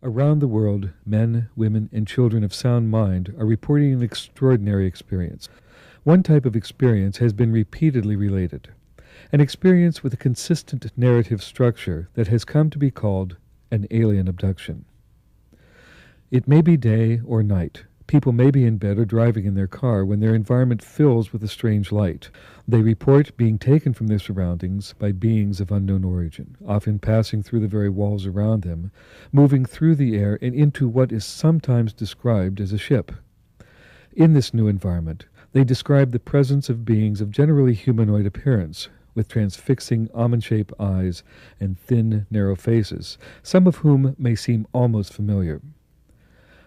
Around the world, men, women, and children of sound mind are reporting an extraordinary experience. One type of experience has been repeatedly related, an experience with a consistent narrative structure that has come to be called an alien abduction. It may be day or night. People may be in bed or driving in their car when their environment fills with a strange light. They report being taken from their surroundings by beings of unknown origin, often passing through the very walls around them, moving through the air and into what is sometimes described as a ship. In this new environment, they describe the presence of beings of generally humanoid appearance, with transfixing almond-shaped eyes and thin, narrow faces, some of whom may seem almost familiar.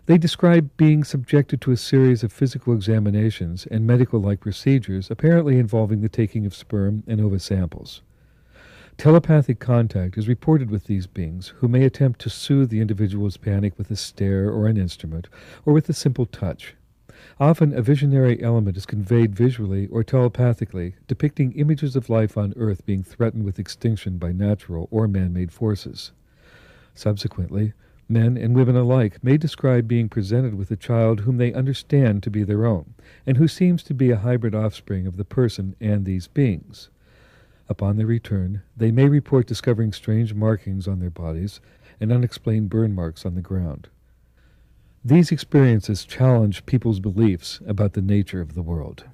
They describe being subjected to a series of physical examinations and medical-like procedures, apparently involving the taking of sperm and ova samples. Telepathic contact is reported with these beings, who may attempt to soothe the individual's panic with a stare or an instrument, or with a simple touch. Often a visionary element is conveyed visually or telepathically, depicting images of life on Earth being threatened with extinction by natural or man-made forces. Subsequently, men and women alike may describe being presented with a child whom they understand to be their own, and who seems to be a hybrid offspring of the person and these beings. Upon their return, they may report discovering strange markings on their bodies and unexplained burn marks on the ground. These experiences challenge people's beliefs about the nature of the world.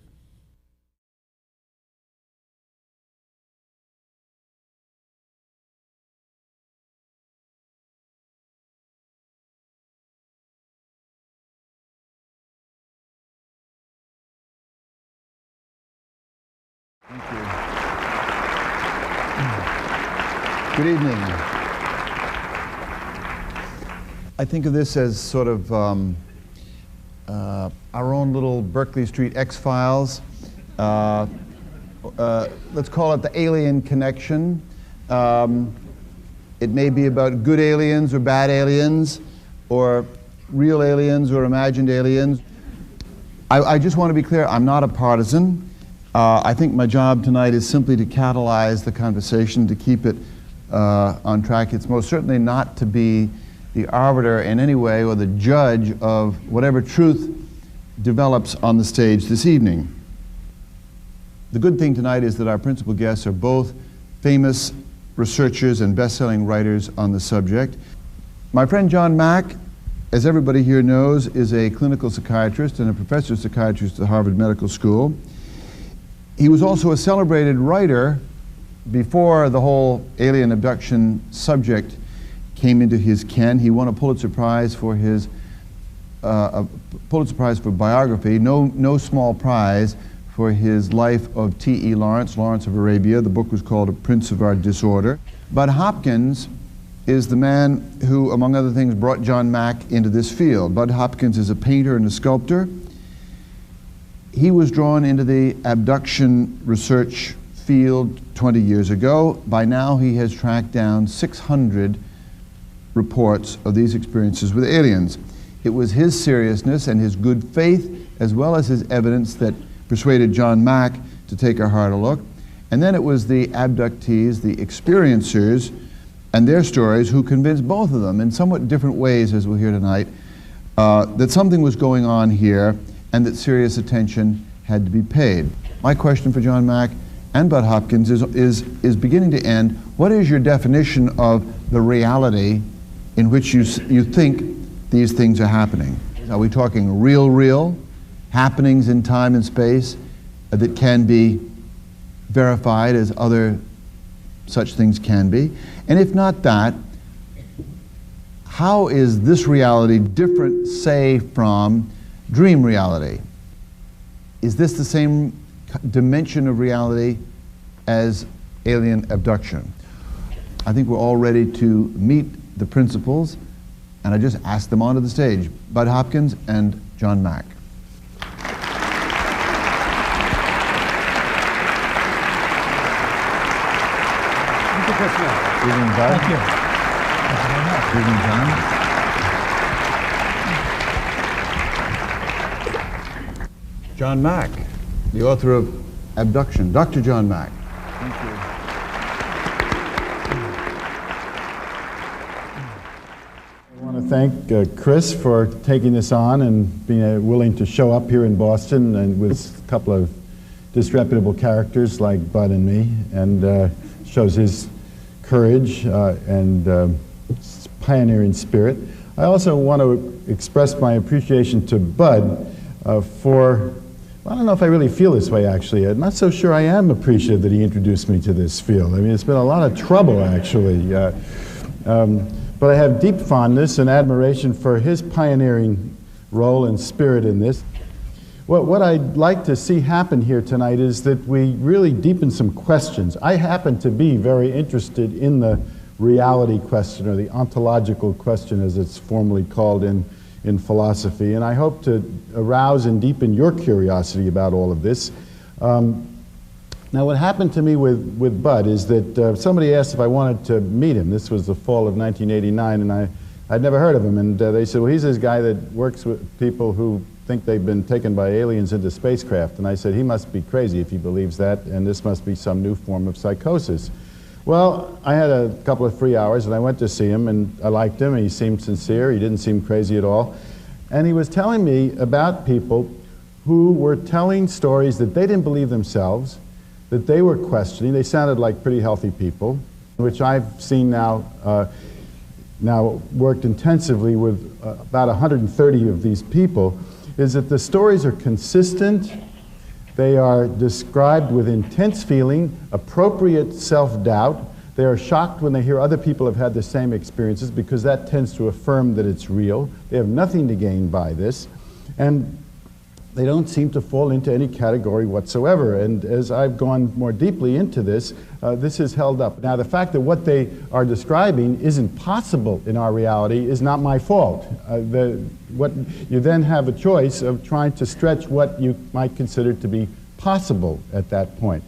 Thank you. Good evening. I think of this as sort of our own little Berkeley Street X-Files. Let's call it the Alien Connection. It may be about good aliens or bad aliens, or real aliens or imagined aliens. I just want to be clear, I'm not a partisan. I think my job tonight is simply to catalyze the conversation, to keep it on track. It's most certainly not to be the arbiter in any way or the judge of whatever truth develops on the stage this evening. The good thing tonight is that our principal guests are both famous researchers and best-selling writers on the subject. My friend John Mack, as everybody here knows, is a clinical psychiatrist and a professor of psychiatry at the Harvard Medical School. He was also a celebrated writer before the whole alien abduction subject came into his ken. He won a Pulitzer Prize for his biography, no small prize, for his life of T.E. Lawrence of Arabia. The book was called A Prince of Our Disorder. Budd Hopkins is the man who, among other things, brought John Mack into this field. Budd Hopkins is a painter and a sculptor. He was drawn into the abduction research field 20 years ago. By now he has tracked down 600 reports of these experiences with aliens. It was his seriousness and his good faith, as well as his evidence, that persuaded John Mack to take a harder look. And then it was the abductees, the experiencers, and their stories who convinced both of them in somewhat different ways, as we'll hear tonight, that something was going on here and that serious attention had to be paid. My question for John Mack and Budd Hopkins is beginning to end, what is your definition of the reality in which you think these things are happening? Are we talking real happenings in time and space that can be verified as other such things can be? And if not that, how is this reality different, say, from dream reality? Is this the same dimension of reality as alien abduction? I think we're all ready to meet the principals, and I just asked them onto the stage, Budd Hopkins and John Mack. Good evening, Budd. Thank you. Good evening, John. John Mack, the author of Abduction. Dr. John Mack. Thank you. I want to thank Chris for taking this on and being willing to show up here in Boston and with a couple of disreputable characters like Bud and me, and shows his courage and pioneering spirit. I also want to express my appreciation to Bud for, I don't know if I really feel this way actually. I'm not so sure I am appreciative that he introduced me to this field. I mean, it's been a lot of trouble actually. But I have deep fondness and admiration for his pioneering role and spirit in this. What I'd like to see happen here tonight is that we really deepen some questions. I happen to be very interested in the reality question, or the ontological question as it's formally called in philosophy, and I hope to arouse and deepen your curiosity about all of this. Now what happened to me with Bud is that somebody asked if I wanted to meet him. This was the fall of 1989, and I'd never heard of him, and they said, well, he's this guy that works with people who think they've been taken by aliens into spacecraft. And I said, he must be crazy if he believes that, and this must be some new form of psychosis. Well, I had a couple of free hours, and I went to see him, and I liked him, and he seemed sincere. He didn't seem crazy at all. And he was telling me about people who were telling stories that they didn't believe themselves, that they were questioning. They sounded like pretty healthy people, which I've seen now worked intensively with about 130 of these people, is that the stories are consistent, they are described with intense feeling, appropriate self-doubt, they are shocked when they hear other people have had the same experiences because that tends to affirm that it's real. They have nothing to gain by this, and they don't seem to fall into any category whatsoever. And as I've gone more deeply into this, this is held up. Now, the fact that what they are describing isn't possible in our reality is not my fault. You then have a choice of trying to stretch what you might consider to be possible at that point.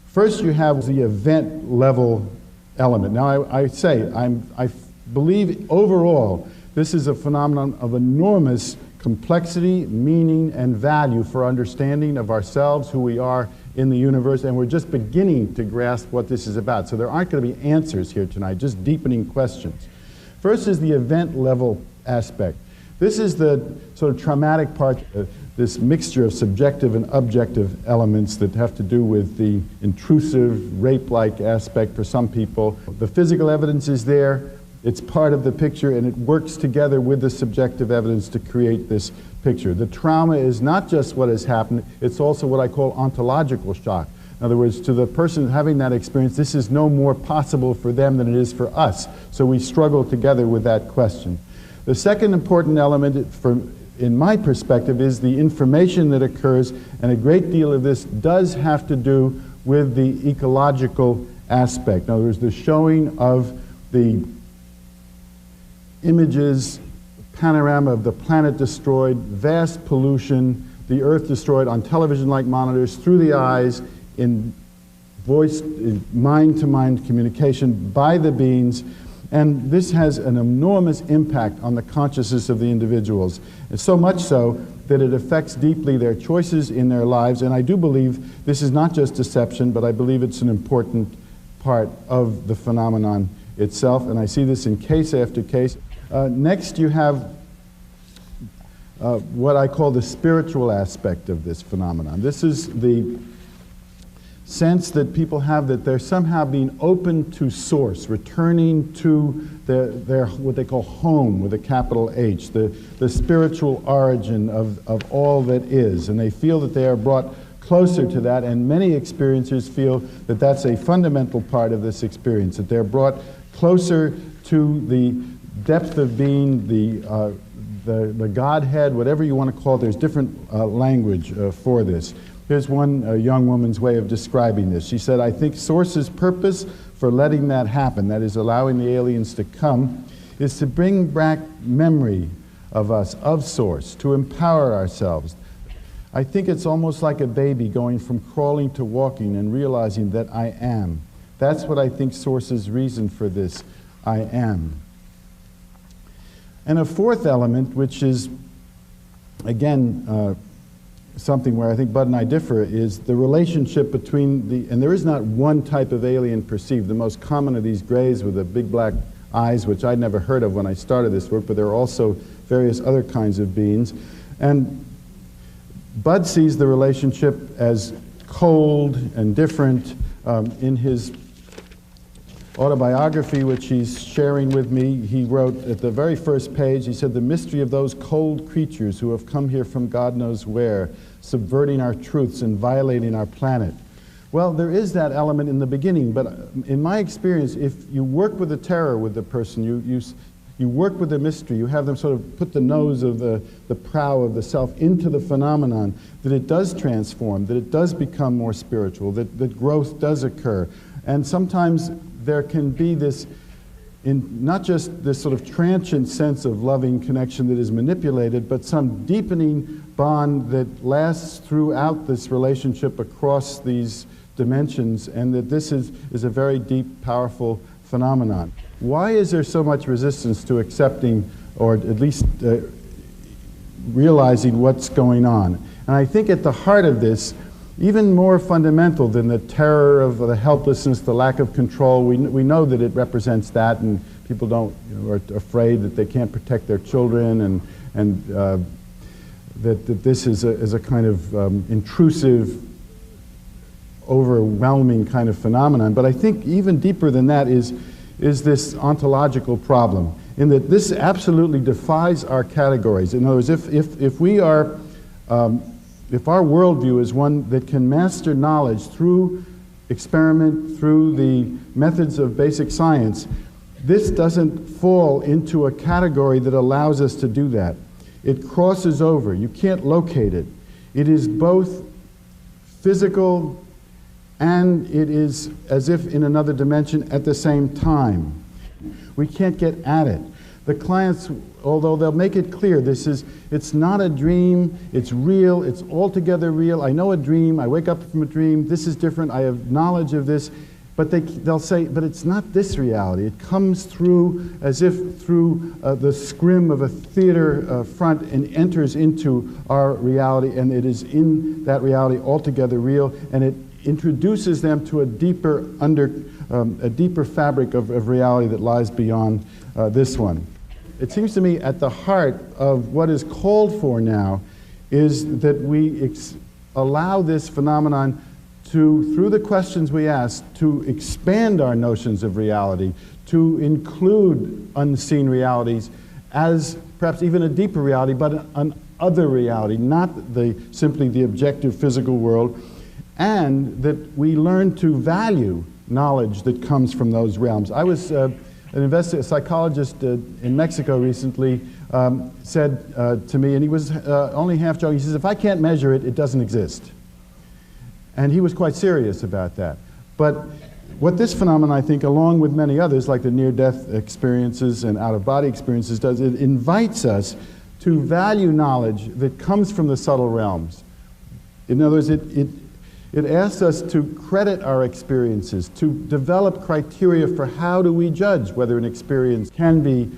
First, you have the event level element. Now, I believe overall this is a phenomenon of enormous complexity, meaning, and value for understanding of ourselves, who we are in the universe, and we're just beginning to grasp what this is about. So there aren't going to be answers here tonight, just deepening questions. First is the event level aspect. This is the sort of traumatic part, this mixture of subjective and objective elements that have to do with the intrusive, rape-like aspect for some people. The physical evidence is there. It's part of the picture, and it works together with the subjective evidence to create this picture. The trauma is not just what has happened, it's also what I call ontological shock. In other words, to the person having that experience, this is no more possible for them than it is for us. So we struggle together with that question. The second important element, in my perspective, is the information that occurs, and a great deal of this does have to do with the ecological aspect. In other words, the showing of the images, panorama of the planet destroyed, vast pollution, the earth destroyed on television-like monitors, through the eyes, in voice, in mind-to-mind communication by the beings, and this has an enormous impact on the consciousness of the individuals. And so much so that it affects deeply their choices in their lives, and I do believe this is not just deception, but I believe it's an important part of the phenomenon itself, and I see this in case after case. Next, you have what I call the spiritual aspect of this phenomenon. This is the sense that people have that they're somehow being open to source, returning to their what they call home with a capital H, the spiritual origin of all that is, and they feel that they are brought closer to that, and many experiencers feel that that's a fundamental part of this experience, that they're brought closer to the depth of being, the Godhead, whatever you want to call it. There's different language for this. Here's one young woman's way of describing this. She said, I think Source's purpose for letting that happen, that is allowing the aliens to come, is to bring back memory of us, of Source, to empower ourselves. I think it's almost like a baby going from crawling to walking and realizing that I am. That's what I think Source's reason for this, I am. And a fourth element, which is, again, something where I think Bud and I differ, is the relationship between and there is not one type of alien perceived. The most common of these grays with a big black eyes, which I'd never heard of when I started this work, but there are also various other kinds of beings. And Budd sees the relationship as cold and different. In his autobiography, which he's sharing with me, he wrote at the very first page, he said, "The mystery of those cold creatures who have come here from God knows where, subverting our truths and violating our planet." Well, there is that element in the beginning, but in my experience, if you work with the terror with the person, you work with the mystery, you have them sort of put the nose of the prow of the self into the phenomenon, that it does transform, that it does become more spiritual, that growth does occur. And sometimes there can be this, not just this sort of transient sense of loving connection that is manipulated, but some deepening bond that lasts throughout this relationship across these dimensions, and that this is a very deep, powerful phenomenon. Why is there so much resistance to accepting, or at least realizing what's going on? And I think at the heart of this, even more fundamental than the terror of the helplessness, the lack of control, we know that it represents that, and people are afraid that they can't protect their children, and that this is a kind of intrusive, overwhelming kind of phenomenon. But I think even deeper than that is this ontological problem, in that this absolutely defies our categories. In other words, if we are, if our worldview is one that can master knowledge through experiment, through the methods of basic science, this doesn't fall into a category that allows us to do that. It crosses over. You can't locate it. It is both physical and it is as if in another dimension at the same time. We can't get at it. The clients, although they'll make it clear, it's not a dream, it's real, it's altogether real. I know a dream, I wake up from a dream, this is different, I have knowledge of this, but they'll say, but it's not this reality. It comes through as if through the scrim of a theater front and enters into our reality, and it is in that reality altogether real, and it introduces them to a deeper fabric of reality that lies beyond this one. It seems to me at the heart of what is called for now is that we allow this phenomenon to, through the questions we ask, to expand our notions of reality, to include unseen realities as perhaps even a deeper reality, but an other reality, not simply the objective physical world, and that we learn to value knowledge that comes from those realms. I was a psychologist in Mexico recently said to me, and he was only half joking, he says, if I can't measure it, it doesn't exist. And he was quite serious about that. But what this phenomenon, I think, along with many others, like the near-death experiences and out-of-body experiences does, it invites us to value knowledge that comes from the subtle realms. In other words, it asks us to credit our experiences, to develop criteria for how do we judge whether an experience can be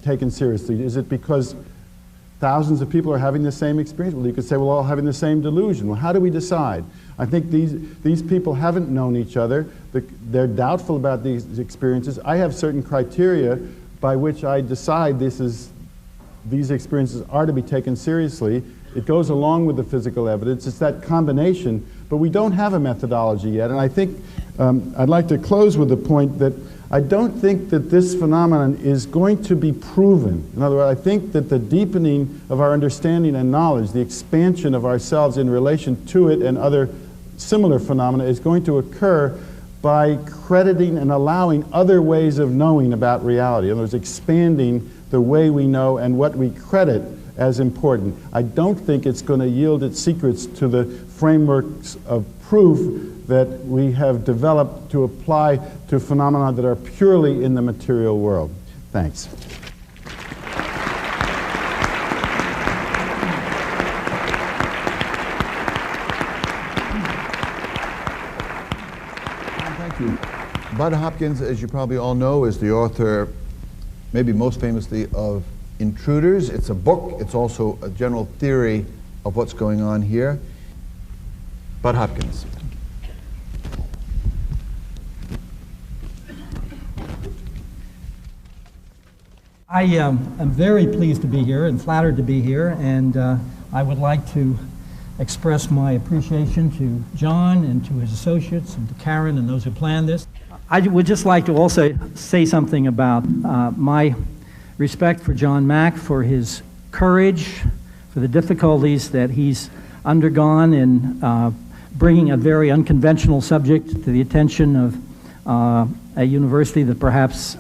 taken seriously. Is it because thousands of people are having the same experience? Well, you could say, well, all having the same delusion. Well, how do we decide? I think these people haven't known each other. They're doubtful about these experiences. I have certain criteria by which I decide these experiences are to be taken seriously. It goes along with the physical evidence. It's that combination, but we don't have a methodology yet. And I think I'd like to close with the point that I don't think that this phenomenon is going to be proven. In other words, I think that the deepening of our understanding and knowledge, the expansion of ourselves in relation to it and other similar phenomena is going to occur by crediting and allowing other ways of knowing about reality. In other words, expanding the way we know and what we credit as important. I don't think it's going to yield its secrets to the frameworks of proof that we have developed to apply to phenomena that are purely in the material world. Thanks. Thank you. Budd Hopkins, as you probably all know, is the author, maybe most famously, of Intruders. It's a book. It's also a general theory of what's going on here. Budd Hopkins. I am very pleased to be here and flattered to be here, and I would like to express my appreciation to John and to his associates and to Karen and those who planned this. I would just like to also say something about my respect for John Mack, for his courage, for the difficulties that he's undergone in bringing a very unconventional subject to the attention of a university that perhaps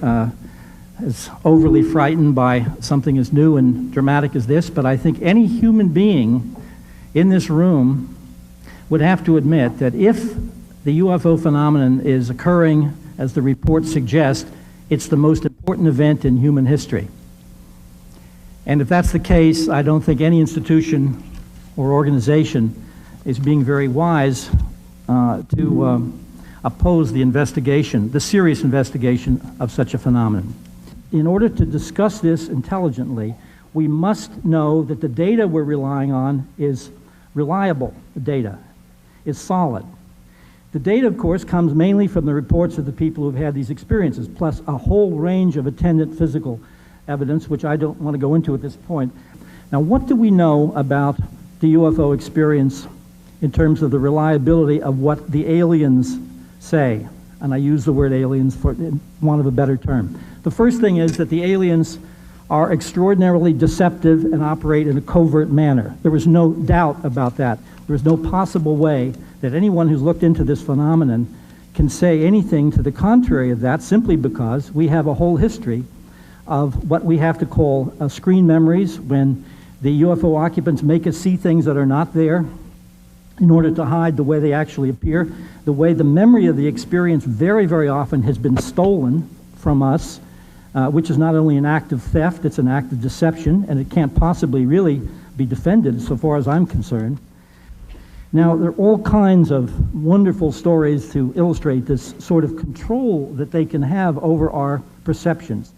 is overly frightened by something as new and dramatic as this. But I think any human being in this room would have to admit that if the UFO phenomenon is occurring, as the report suggests, it's the most important event in human history. And if that's the case, I don't think any institution or organization is being very wise to oppose the investigation, the serious investigation of such a phenomenon. In order to discuss this intelligently, we must know that the data we're relying on is reliable. The data is solid. The data, of course, comes mainly from the reports of the people who've had these experiences, plus a whole range of attendant physical evidence, which I don't want to go into at this point. Now, what do we know about the UFO experience in terms of the reliability of what the aliens say? And I use the word aliens for want of a better term. The first thing is that the aliens are extraordinarily deceptive and operate in a covert manner. There was no doubt about that. There is no possible way that anyone who's looked into this phenomenon can say anything to the contrary of that, simply because we have a whole history of what we have to call screen memories, when the UFO occupants make us see things that are not there in order to hide the way they actually appear. The way the memory of the experience very, very often has been stolen from us, which is not only an act of theft, it's an act of deception, and it can't possibly really be defended so far as I'm concerned. Now, there are all kinds of wonderful stories to illustrate this sort of control that they can have over our perceptions.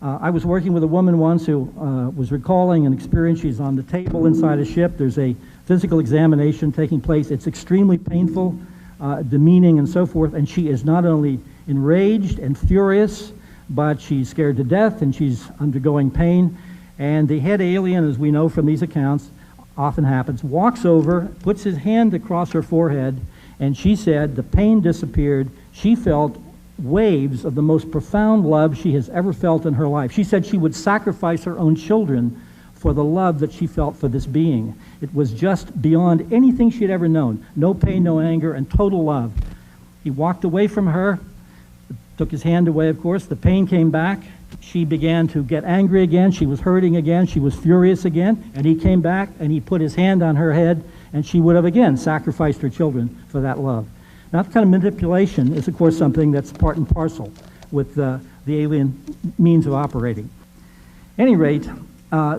I was working with a woman once who was recalling an experience. She's on the table inside a ship. There's a physical examination taking place. It's extremely painful, demeaning, and so forth, and she is not only enraged and furious, but she's scared to death and she's undergoing pain. And the head alien, as we know from these accounts, often happens, walks over, puts his hand across her forehead, and she said the pain disappeared. She felt waves of the most profound love she has ever felt in her life. She said she would sacrifice her own children for the love that she felt for this being. It was just beyond anything she had ever known. No pain, no anger, and total love. He walked away from her, took his hand away, of course. The pain came back. She began to get angry again. She was hurting again. She was furious again. And he came back and he put his hand on her head, and she would have again sacrificed her children for that love. Now, that kind of manipulation is, of course, something that's part and parcel with the alien means of operating. At any rate,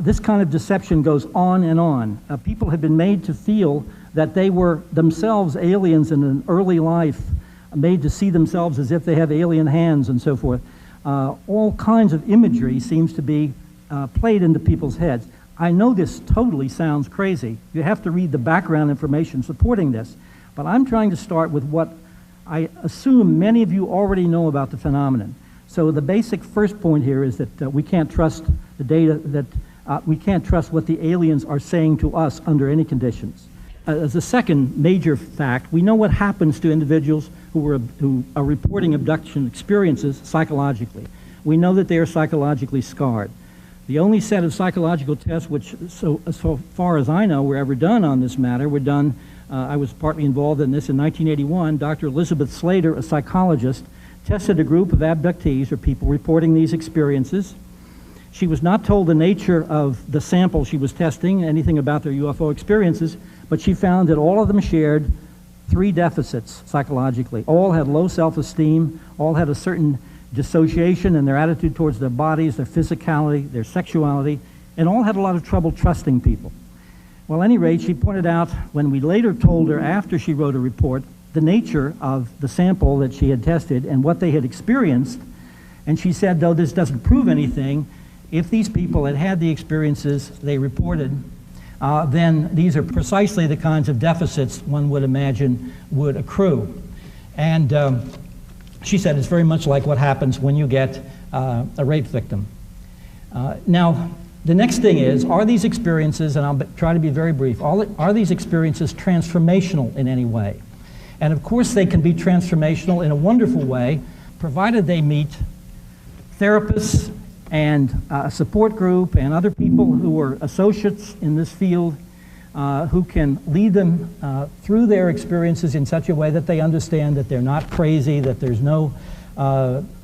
this kind of deception goes on and on. People have been made to feel that they were themselves aliens in an early life, made to see themselves as if they have alien hands and so forth. All kinds of imagery seems to be played into people's heads. I know this totally sounds crazy. You have to read the background information supporting this. But I'm trying to start with what I assume many of you already know about the phenomenon. So the basic first point here is that we can't trust the data, that we can't trust what the aliens are saying to us under any conditions. As a second major fact, we know what happens to individuals who are reporting abduction experiences psychologically. We know that they are psychologically scarred. The only set of psychological tests which, so far as I know, were ever done on this matter were done, I was partly involved in this in 1981. Dr. Elizabeth Slater, a psychologist, tested a group of abductees, or people reporting these experiences. She was not told the nature of the sample she was testing, anything about their UFO experiences, but she found that all of them shared three deficits psychologically. All had low self-esteem, all had a certain dissociation in their attitude towards their bodies, their physicality, their sexuality, and all had a lot of trouble trusting people. Well, at any rate, she pointed out, when we later told her after she wrote a report, the nature of the sample that she had tested and what they had experienced, and she said, though this doesn't prove anything, if these people had had the experiences they reported, then these are precisely the kinds of deficits one would imagine would accrue. And she said it's very much like what happens when you get a rape victim. Now, the next thing is, are these experiences, and I'll try to be very brief, are these experiences transformational in any way? And of course they can be transformational in a wonderful way, provided they meet therapists and a support group and other people who are associates in this field who can lead them through their experiences in such a way that they understand that they're not crazy, that there's no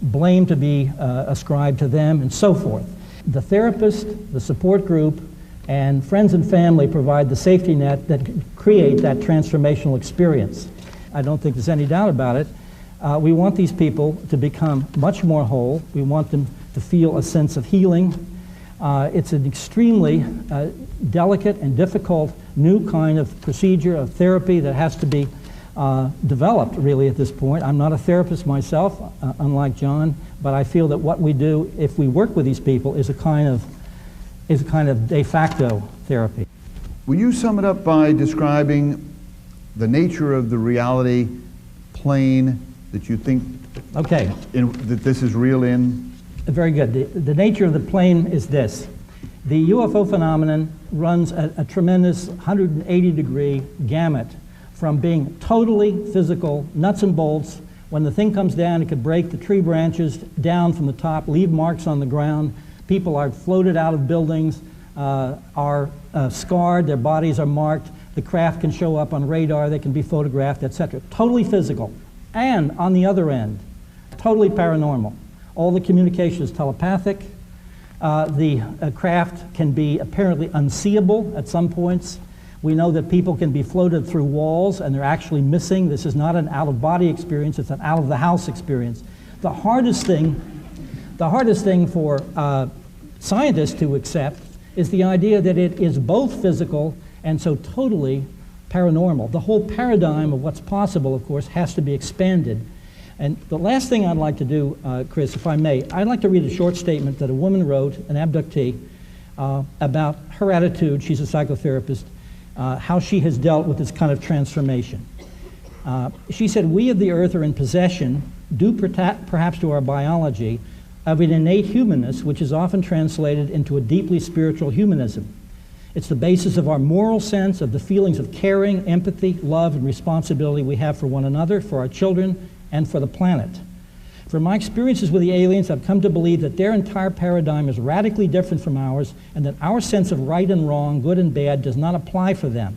blame to be ascribed to them, and so forth. The therapist, the support group, and friends and family provide the safety net that can create that transformational experience. I don't think there's any doubt about it. We want these people to become much more whole. We want them to feel a sense of healing. It's an extremely delicate and difficult new kind of procedure of therapy that has to be developed really at this point. I'm not a therapist myself, unlike John, but I feel that what we do if we work with these people is a kind of de facto therapy. Will you sum it up by describing the nature of the reality plane that you think that this is real in? Very good. The nature of the plane is this. The UFO phenomenon runs a tremendous 180-degree gamut from being totally physical, nuts and bolts. When the thing comes down, it could break the tree branches down from the top, leave marks on the ground. People are floated out of buildings, are scarred, their bodies are marked. The craft can show up on radar, they can be photographed, etc. Totally physical. And on the other end, totally paranormal. All the communication is telepathic. The craft can be apparently unseeable at some points. We know that people can be floated through walls and they're actually missing. This is not an out-of-body experience, it's an out-of-the-house experience. The hardest thing for scientists to accept is the idea that it is both physical and so totally paranormal. The whole paradigm of what's possible, of course, has to be expanded. And the last thing I'd like to do, Chris, if I may, I'd like to read a short statement that a woman wrote, an abductee, about her attitude. She's a psychotherapist, how she has dealt with this kind of transformation. She said, "We of the earth are in possession, due perhaps to our biology, of an innate humanness which is often translated into a deeply spiritual humanism. It's the basis of our moral sense, of the feelings of caring, empathy, love, and responsibility we have for one another, for our children, and for the planet. From my experiences with the aliens, I've come to believe that their entire paradigm is radically different from ours, and that our sense of right and wrong, good and bad, does not apply for them.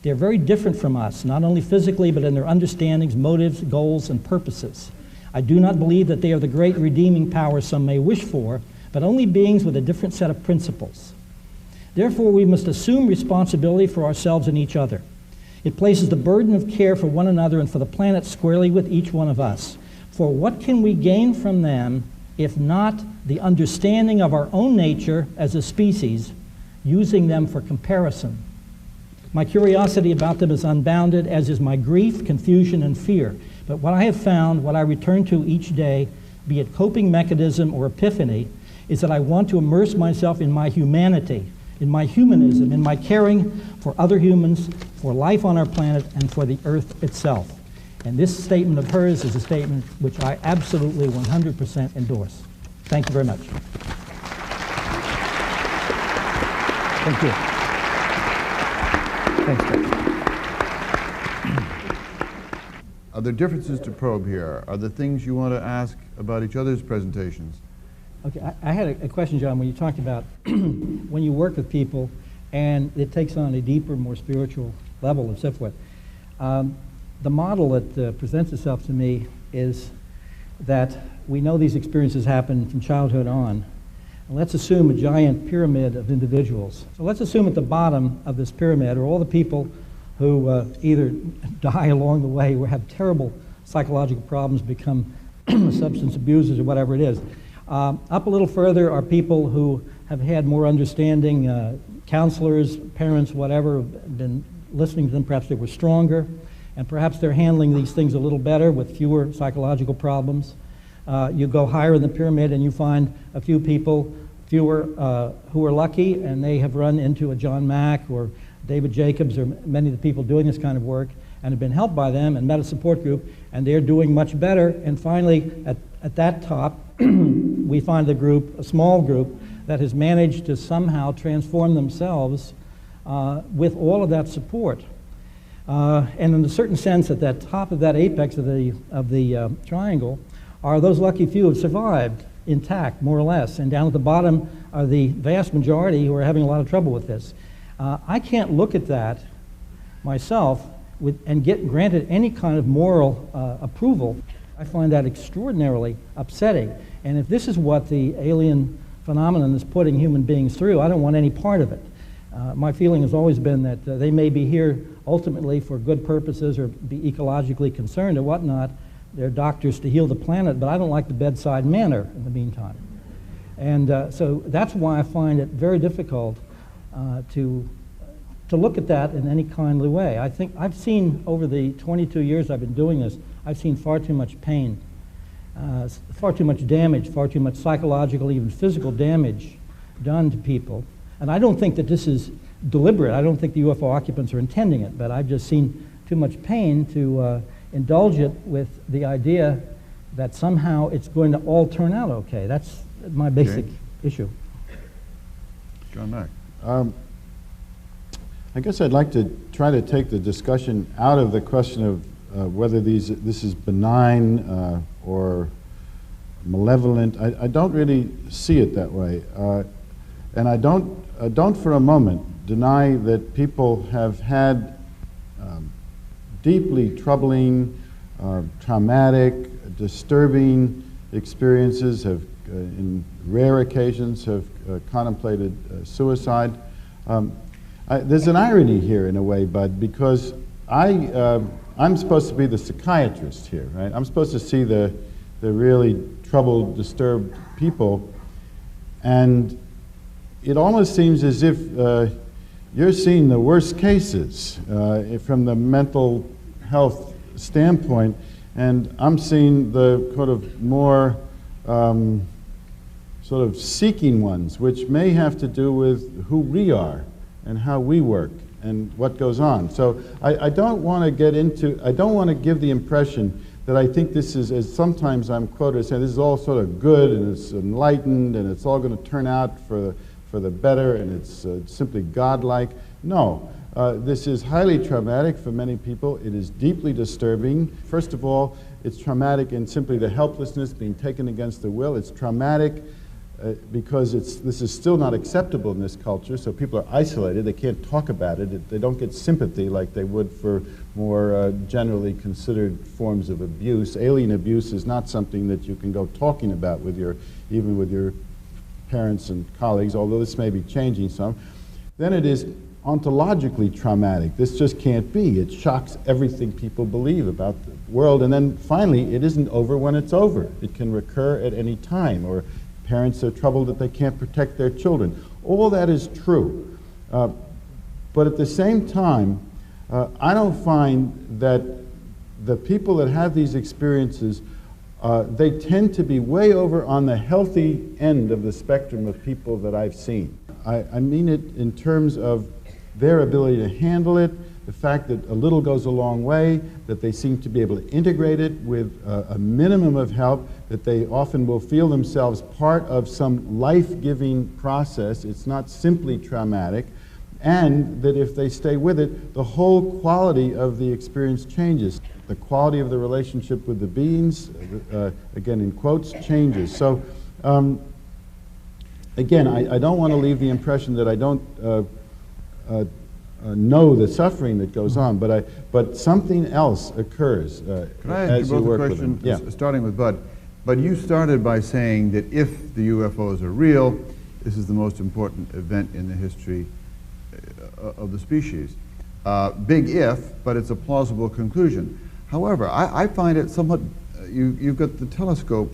They're very different from us, not only physically, but in their understandings, motives, goals, and purposes. I do not believe that they are the great redeeming power some may wish for, but only beings with a different set of principles. Therefore, we must assume responsibility for ourselves and each other. It places the burden of care for one another and for the planet squarely with each one of us. For what can we gain from them if not the understanding of our own nature as a species, using them for comparison? My curiosity about them is unbounded, as is my grief, confusion, and fear. But what I have found, what I return to each day, be it coping mechanism or epiphany, is that I want to immerse myself in my humanity, in my humanism, in my caring for other humans, for life on our planet, and for the earth itself." And this statement of hers is a statement which I absolutely 100% endorse. Thank you very much. Thank you. Thanks, Chris. Are there differences to probe here? Are there things you want to ask about each other's presentations? Okay, I had a question, John, when you talked about when you work with people and it takes on a deeper, more spiritual level and so forth. The model that presents itself to me is that we know these experiences happen from childhood on. And let's assume a giant pyramid of individuals. So let's assume at the bottom of this pyramid are all the people who either die along the way or have terrible psychological problems, become substance abusers or whatever it is. Up a little further are people who have had more understanding, counselors, parents, whatever, have been listening to them. Perhaps they were stronger, and perhaps they're handling these things a little better with fewer psychological problems. You go higher in the pyramid and you find a few people, who are lucky, and they have run into a John Mack or David Jacobs or many of the people doing this kind of work and have been helped by them and met a support group, and they're doing much better. And finally, at that top, we find a group, a small group, that has managed to somehow transform themselves with all of that support. And in a certain sense, at that top of that apex of the triangle are those lucky few who have survived intact, more or less, and down at the bottom are the vast majority who are having a lot of trouble with this. I can't look at that myself and get granted any kind of moral approval. I find that extraordinarily upsetting. And if this is what the alien phenomenon is putting human beings through, I don't want any part of it. My feeling has always been that they may be here ultimately for good purposes or be ecologically concerned or whatnot. They're doctors to heal the planet, but I don't like the bedside manner in the meantime. And so that's why I find it very difficult to look at that in any kindly way. I think I've seen, over the 22 years I've been doing this, I've seen far too much pain, far too much damage, far too much psychological, even physical damage done to people. And I don't think that this is deliberate. I don't think the UFO occupants are intending it, but I've just seen too much pain to indulge it with the idea that somehow it's going to all turn out okay. That's my basic issue. John Mack. I guess I'd like to try to take the discussion out of the question of whether this is benign or malevolent. I don't really see it that way. And I don't for a moment deny that people have had deeply troubling, traumatic, disturbing experiences, have in rare occasions have contemplated suicide. There's an irony here in a way, Bud, because I'm supposed to be the psychiatrist here, right? I'm supposed to see the really troubled, disturbed people, and it almost seems as if you're seeing the worst cases from the mental health standpoint, and I'm seeing the kind of more sort of seeking ones, which may have to do with who we are and how we work and what goes on. So I don't want to get into, I don't want to give the impression that I think this is, as sometimes I'm quoted as saying, this is all sort of good and it's enlightened and it's all going to turn out for the better and it's simply godlike. No, this is highly traumatic for many people. It is deeply disturbing. First of all, it's traumatic in simply the helplessness being taken against their will. It's traumatic because this is still not acceptable in this culture, so people are isolated. They can't talk about it. They don't get sympathy like they would for more generally considered forms of abuse. Alien abuse is not something that you can go talking about with even with your parents and colleagues, although this may be changing some. Then it is ontologically traumatic. This just can't be. It shocks everything people believe about the world. And then finally, it isn't over when it's over. It can recur at any time, or parents are troubled that they can't protect their children. All that is true. But at the same time, I don't find that the people that have these experiences, they tend to be way over on the healthy end of the spectrum of people that I've seen. I mean it in terms of their ability to handle it, the fact that a little goes a long way, that they seem to be able to integrate it with a minimum of help, that they often will feel themselves part of some life-giving process. It's not simply traumatic, and that if they stay with it, the whole quality of the experience changes. The quality of the relationship with the beings, again in quotes, changes. So again, I don't want to leave the impression that I don't know the suffering that goes on, but something else occurs Can I ask as you you both work a with question, them. Yeah. starting with Bud? But you started by saying that if the UFOs are real, this is the most important event in the history of the species. Big if, but it's a plausible conclusion. However, I find it somewhat, you've got the telescope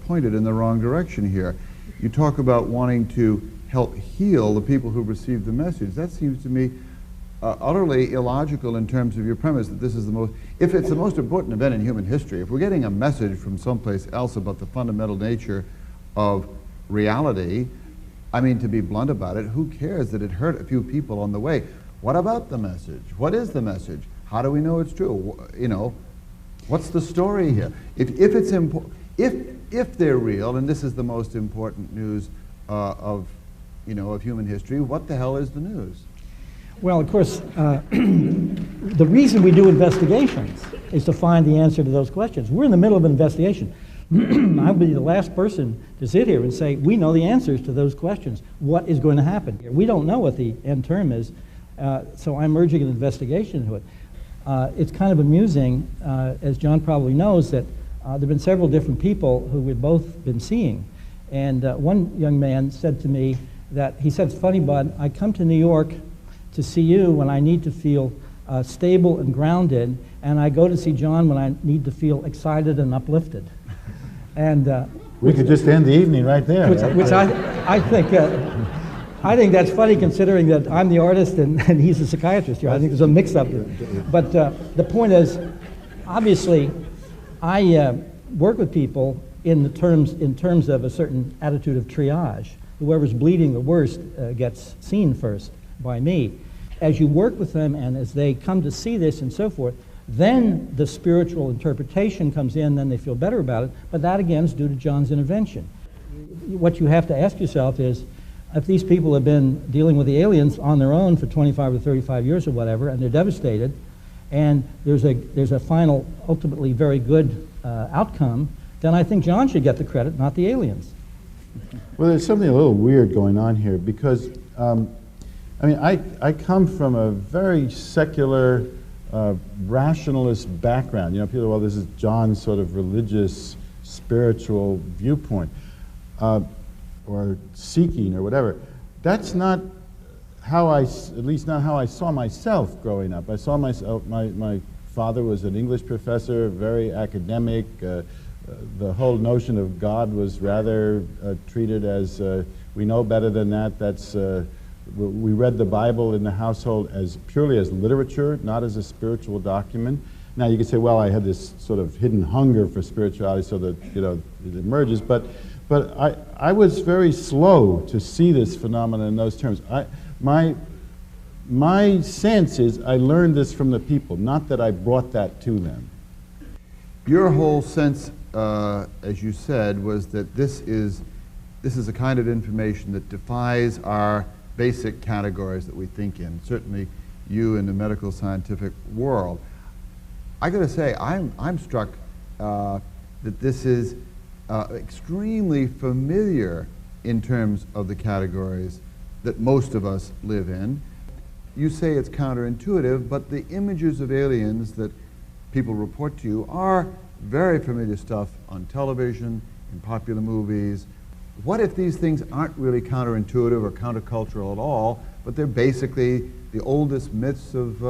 pointed in the wrong direction here. You talk about wanting to help heal the people who receive the message. That seems to me utterly illogical in terms of your premise that this is the most, if it's the most important event in human history, if we're getting a message from someplace else about the fundamental nature of reality, I mean, to be blunt about it, who cares that it hurt a few people on the way? What about the message? What is the message? How do we know it's true? You know, what's the story here? If it's important, if they're real, and this is the most important news of human history. What the hell is the news? Well, of course, the reason we do investigations is to find the answer to those questions. We're in the middle of an investigation. I'll be the last person to sit here and say, we know the answers to those questions. What is going to happen? We don't know what the end term is, so I'm urging an investigation into it. It's kind of amusing, as John probably knows, that there have been several different people who we've both been seeing. And one young man said to me that, he said, it's funny, Bud, I come to New York to see you when I need to feel stable and grounded, and I go to see John when I need to feel excited and uplifted. And we could just end the evening right there. Which I think that's funny, considering that I'm the artist and he's a psychiatrist here. I think there's a mix-up there. But the point is, obviously, I work with people in terms of a certain attitude of triage. Whoever's bleeding the worst gets seen first by me. As you work with them and as they come to see this and so forth, then the spiritual interpretation comes in, then they feel better about it, but that again is due to John's intervention. What you have to ask yourself is, if these people have been dealing with the aliens on their own for 25 or 35 years or whatever, and they're devastated, and there's a final, ultimately very good outcome, then I think John should get the credit, not the aliens. Well, there's something a little weird going on here, because I come from a very secular, rationalist background. You know, people, well, this is John's sort of religious, spiritual viewpoint, or seeking, or whatever. That's not how at least not how I saw myself growing up. I saw myself, my father was an English professor, very academic. The whole notion of God was rather treated as, we know better than that. That's we read the Bible in the household as purely as literature, not as a spiritual document. Now you could say, well, I had this sort of hidden hunger for spirituality, so that it emerges. But I was very slow to see this phenomenon in those terms. My sense is I learned this from the people, not that I brought that to them. Your whole sense, as you said, was that this is a kind of information that defies our basic categories that we think in. Certainly, you in the medical scientific world. I got to say, I'm struck that this is extremely familiar in terms of the categories that most of us live in. You say it's counterintuitive, but the images of aliens that people report to you are very familiar stuff on television, in popular movies. What if these things aren't really counterintuitive or countercultural at all, but they're basically the oldest myths of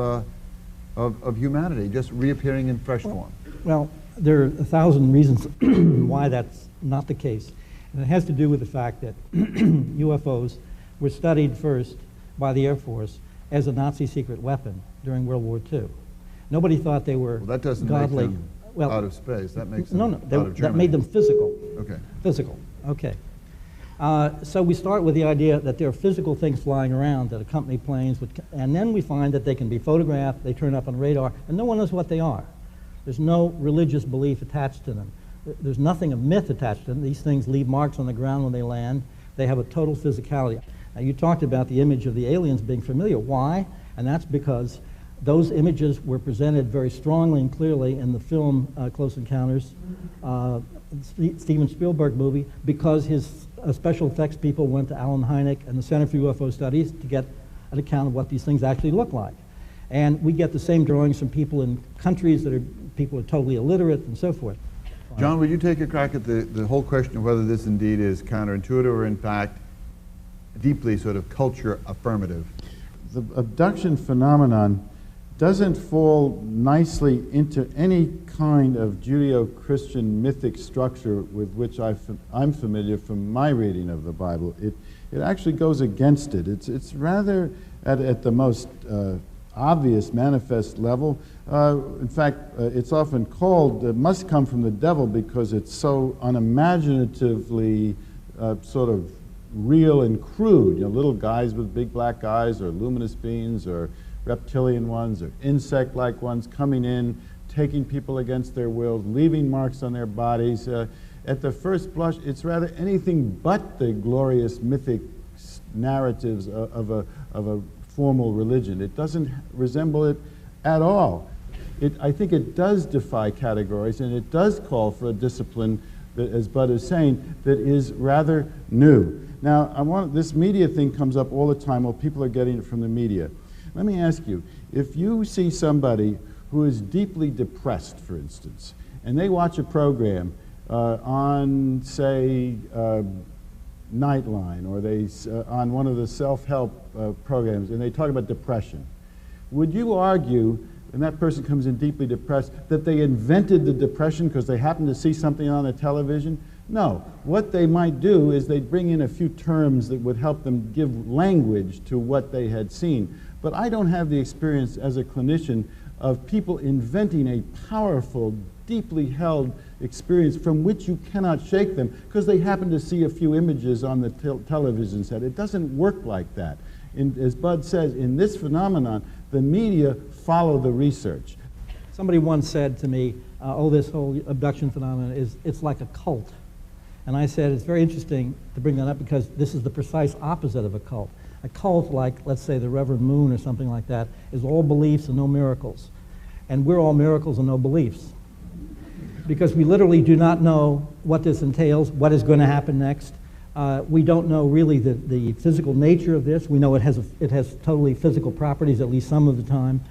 humanity, just reappearing in fresh form? Well, there are 1,000 reasons why that's not the case. And it has to do with the fact that UFOs were studied first by the Air Force as a Nazi secret weapon during World War II. Nobody thought they were well, that doesn't godly. Make them out of space. That makes them out of Germany. That made them physical. Okay. Physical. Okay. So we start with the idea that there are physical things flying around that accompany planes, and then we find that they can be photographed, they turn up on radar, and no one knows what they are. There's no religious belief attached to them. There's nothing of myth attached to them. These things leave marks on the ground when they land. They have a total physicality. Now, you talked about the image of the aliens being familiar. Why? And that's because those images were presented very strongly and clearly in the film Close Encounters, Steven Spielberg movie, because his special effects people went to Alan Hynek and the Center for UFO Studies to get an account of what these things actually look like. And we get the same drawings from people in countries that people are totally illiterate and so forth. John, would you take a crack at the whole question of whether this indeed is counterintuitive or in fact deeply sort of culture affirmative? The abduction phenomenon doesn't fall nicely into any kind of Judeo-Christian mythic structure with which I'm familiar from my reading of the Bible. It actually goes against it. It's rather at the most obvious, manifest level. In fact, it's often called, it must come from the devil because it's so unimaginatively sort of real and crude. You know, little guys with big black eyes, or luminous beings, or reptilian ones, or insect-like ones coming in, taking people against their will, leaving marks on their bodies. at the first blush, it's rather anything but the glorious mythic narratives of a formal religion. It doesn't resemble it at all. I think it does defy categories, and it does call for a discipline that, as Budd is saying, that is rather new. Now, this media thing comes up all the time. Well, people are getting it from the media. Let me ask you, if you see somebody who is deeply depressed, for instance, and they watch a program on, say, Nightline, or on one of the self-help programs, and they talk about depression, would you argue, and that person comes in deeply depressed, that they invented the depression because they happened to see something on the television? No. What they might do is they'd bring in a few terms that would help them give language to what they had seen. But I don't have the experience as a clinician of people inventing a powerful, deeply held experience from which you cannot shake them because they happen to see a few images on the television set. It doesn't work like that. As Budd says, in this phenomenon, the media follow the research. Somebody once said to me, oh, this whole abduction phenomenon it's like a cult. And I said, it's very interesting to bring that up because this is the precise opposite of a cult. A cult, like, let's say, the Reverend Moon or something like that, is all beliefs and no miracles. And we're all miracles and no beliefs. Because we literally do not know what this entails, what is going to happen next. We don't know really the physical nature of this. We know it has totally physical properties, at least some of the time.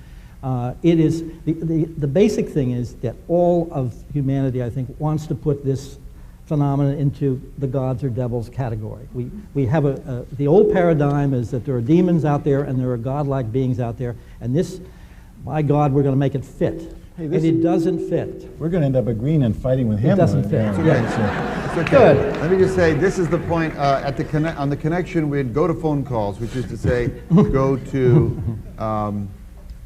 It is the basic thing is that all of humanity, I think, wants to put this phenomenon into the gods or devils category. We have the old paradigm is that there are demons out there and there are godlike beings out there, and this, by God, we're going to make it fit. Hey, and it doesn't fit. We're going to end up agreeing and fighting with him. It doesn't fit. Yeah. It's okay. Good. Let me just say, this is the point on the connection. We'd go to phone calls, which is to say, go to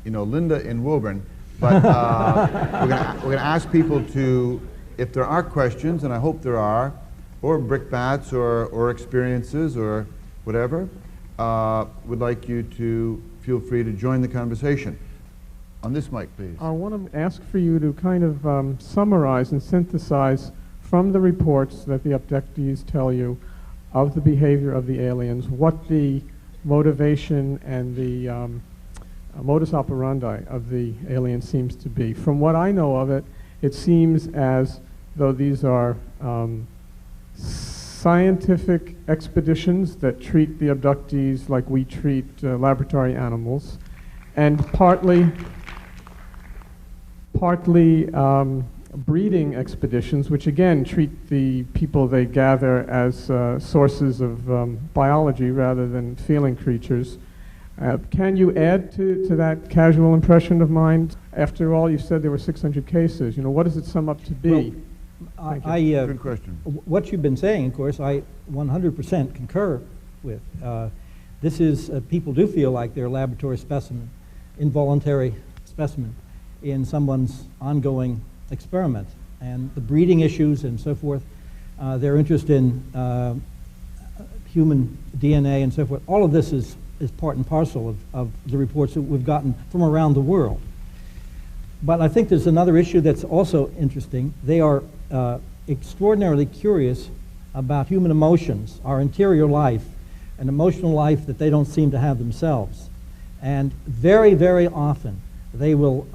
Linda in Woburn. But we're going to ask people to, if there are questions, and I hope there are, or brickbats or experiences or whatever, would like you to feel free to join the conversation. On this mic, please. I want to ask for you to kind of summarize and synthesize from the reports that the abductees tell you of the behavior of the aliens, what the motivation and the modus operandi of the aliens seems to be. From what I know of it, it seems as though these are scientific expeditions that treat the abductees like we treat laboratory animals, and partly breeding expeditions, which again treat the people they gather as sources of biology rather than feeling creatures. Can you add to that casual impression of mine? After all, you said there were 600 cases. What does it sum up to be? Well, good question. What you've been saying, of course, I 100% concur with. This is, people do feel like they're a laboratory specimen, involuntary specimen in someone's ongoing experiment. And the breeding issues and so forth, their interest in human DNA and so forth, all of this is part and parcel of the reports that we've gotten from around the world. But I think there's another issue that's also interesting. They are extraordinarily curious about human emotions, our interior life, an emotional life that they don't seem to have themselves. And very, very often they will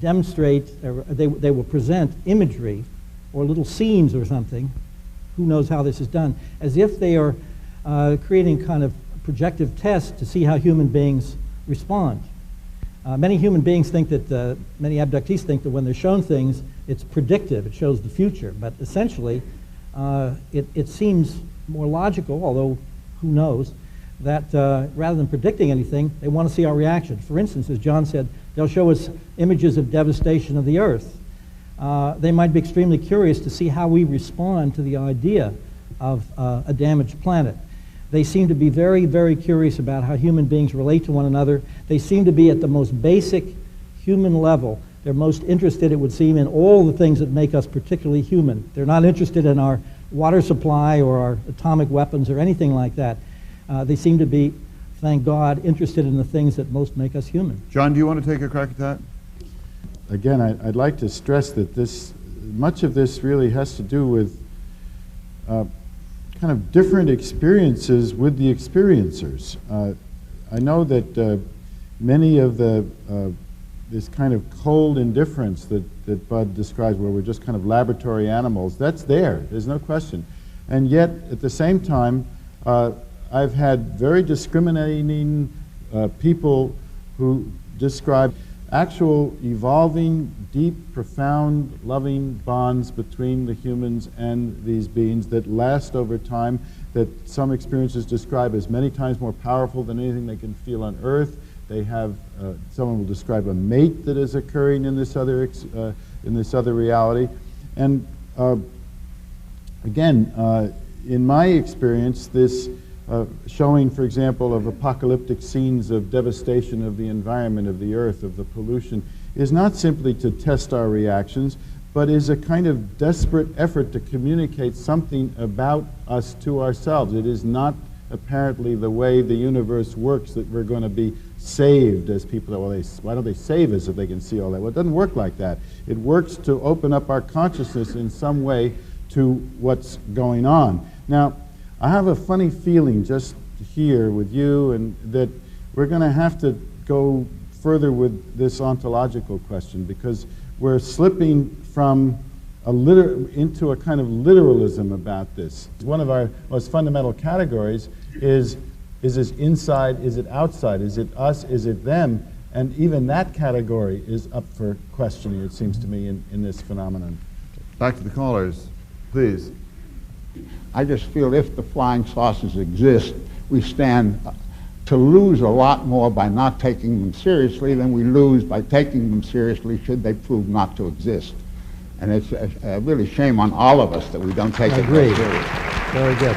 demonstrate, they will present imagery or little scenes or something, who knows how this is done, as if they are creating kind of projective tests to see how human beings respond. Many human beings think that, many abductees think that when they're shown things, it's predictive, it shows the future. But essentially, it seems more logical, although who knows, that rather than predicting anything, they want to see our reaction. For instance, as John said, they'll show us images of devastation of the earth. They might be extremely curious to see how we respond to the idea of a damaged planet. They seem to be very, very curious about how human beings relate to one another. They seem to be at the most basic human level. They're most interested, it would seem, in all the things that make us particularly human. They're not interested in our water supply or our atomic weapons or anything like that. They seem to be, thank God, interested in the things that most make us human. John, do you want to take a crack at that? Again, I'd like to stress that this much of this really has to do with kind of different experiences with the experiencers. I know that many of this kind of cold indifference that Budd describes, where we're just kind of laboratory animals, that's there's no question. And yet, at the same time, I've had very discriminating people who describe actual evolving, deep, profound, loving bonds between the humans and these beings that last over time, that some experiences describe as many times more powerful than anything they can feel on Earth. They have, someone will describe a mate that is occurring in this other reality. And again, in my experience, this showing, for example, of apocalyptic scenes of devastation of the environment, of the earth, of the pollution, is not simply to test our reactions, but is a kind of desperate effort to communicate something about us to ourselves. It is not apparently the way the universe works that we're going to be saved as people. Well, why don't they save us if they can see all that? Well, it doesn't work like that. It works to open up our consciousness in some way to what's going on. Now, I have a funny feeling just here with you, and that we're going to have to go further with this ontological question, because we're slipping from into a kind of literalism about this. One of our most fundamental categories is this inside, is it outside, is it us, is it them? And even that category is up for questioning, it seems to me, in this phenomenon. Back to the callers, please. I just feel if the flying saucers exist, we stand to lose a lot more by not taking them seriously than we lose by taking them seriously should they prove not to exist. And it's a really shame on all of us that we don't take it very seriously. Very good.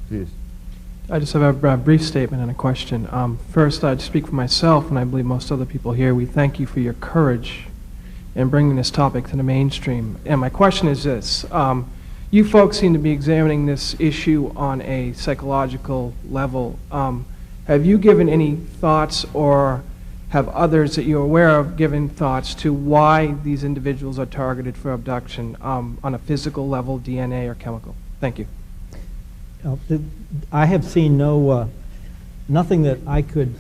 Please. I just have a brief statement and a question. First, I'd speak for myself, and I believe most other people here. We thank you for your courage in bringing this topic to the mainstream. And my question is this. You folks seem to be examining this issue on a psychological level. Have you given any thoughts, or have others that you're aware of given thoughts to why these individuals are targeted for abduction on a physical level, DNA, or chemical? Thank you. I have seen nothing that I could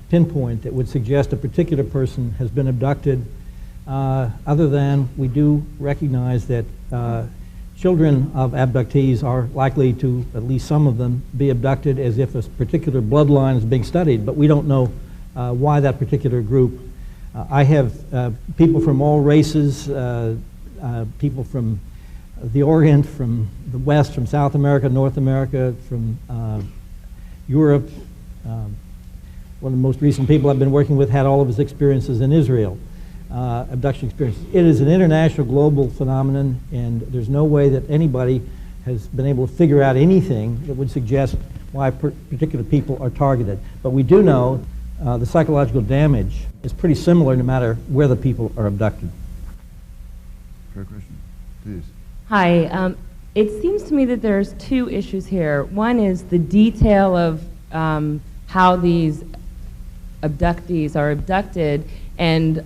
pinpoint that would suggest a particular person has been abducted, other than we do recognize that children of abductees are likely to, at least some of them, be abducted as if a particular bloodline is being studied, but we don't know why that particular group. I have people from all races, people from the Orient, from the West, from South America, North America, from Europe. One of the most recent people I've been working with had all of his experiences in Israel, abduction experiences. It is an international, global phenomenon, and there's no way that anybody has been able to figure out anything that would suggest why particular people are targeted. But we do know the psychological damage is pretty similar no matter where the people are abducted. Fair question. Please. Hi. It seems to me that there's two issues here. One is the detail of how these abductees are abducted and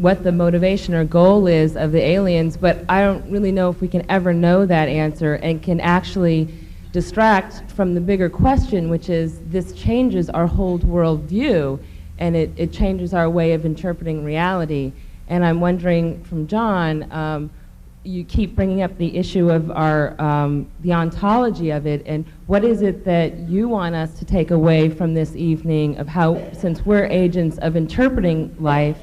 what the motivation or goal is of the aliens, but I don't really know if we can ever know that answer and can actually distract from the bigger question, which is this changes our whole world view, and it changes our way of interpreting reality. And I'm wondering from John, you keep bringing up the issue of our the ontology of it, and what is it that you want us to take away from this evening of how, since we're agents of interpreting life,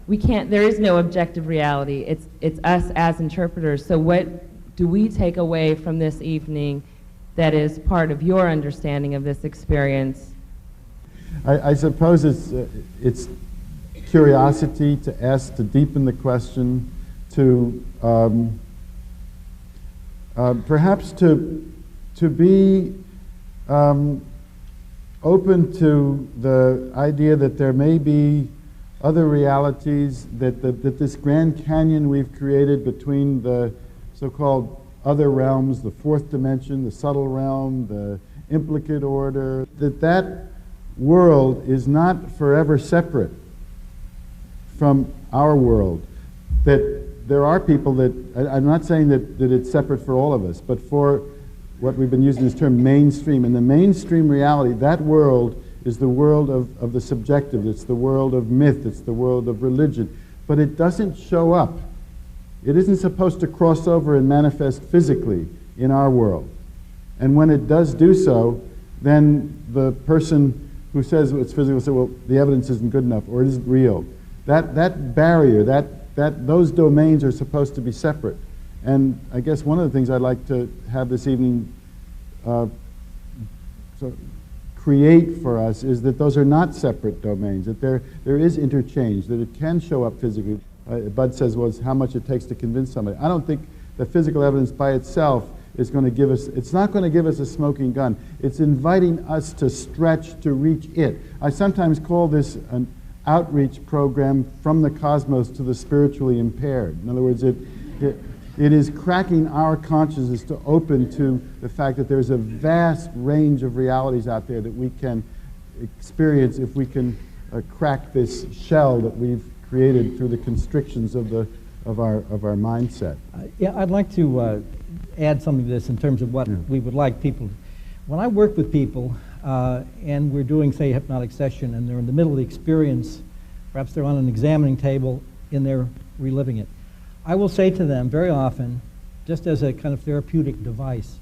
we can't, there is no objective reality. It's us as interpreters. So what do we take away from this evening that is part of your understanding of this experience? I suppose it's curiosity to ask, to deepen the question, to perhaps to be open to the idea that there may be other realities, that this Grand Canyon we've created between the so-called other realms, the fourth dimension, the subtle realm, the implicate order, that world is not forever separate from our world, that there are people that, I'm not saying that it's separate for all of us, but for what we've been using this term mainstream. In the mainstream reality, that world is the world of the subjective, it's the world of myth, it's the world of religion, but it doesn't show up. It isn't supposed to cross over and manifest physically in our world. And when it does do so, then the person who says it's physical will say, well, the evidence isn't good enough, or it isn't real. That barrier, those domains are supposed to be separate. And I guess one of the things I'd like to have this evening create for us is that those are not separate domains, that there is interchange, that it can show up physically. Bud says, well, it's how much it takes to convince somebody. I don't think the physical evidence by itself is going to give us, it's not going to give us a smoking gun. It's inviting us to stretch to reach it. I sometimes call this an outreach program from the cosmos to the spiritually impaired. In other words, it is cracking our consciousness to open to the fact that there's a vast range of realities out there that we can experience if we can crack this shell that we've created through the constrictions of our mindset. Yeah, I'd like to add something to this in terms of what we would like people. When I work with people and we're doing, say, a hypnotic session, and they're in the middle of the experience, perhaps they're on an examining table and they're reliving it, I will say to them very often, just as a kind of therapeutic device,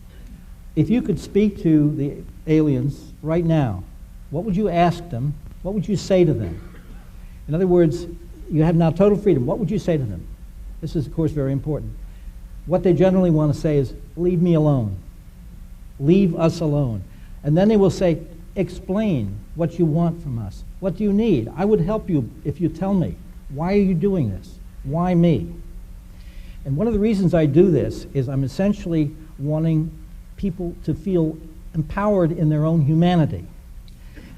if you could speak to the aliens right now, what would you ask them? What would you say to them? In other words, you have now total freedom. What would you say to them? This is, of course, very important. What they generally want to say is, leave me alone. Leave us alone. And then they will say, explain what you want from us. What do you need? I would help you if you tell me. Why are you doing this? Why me? And one of the reasons I do this is I'm essentially wanting people to feel empowered in their own humanity.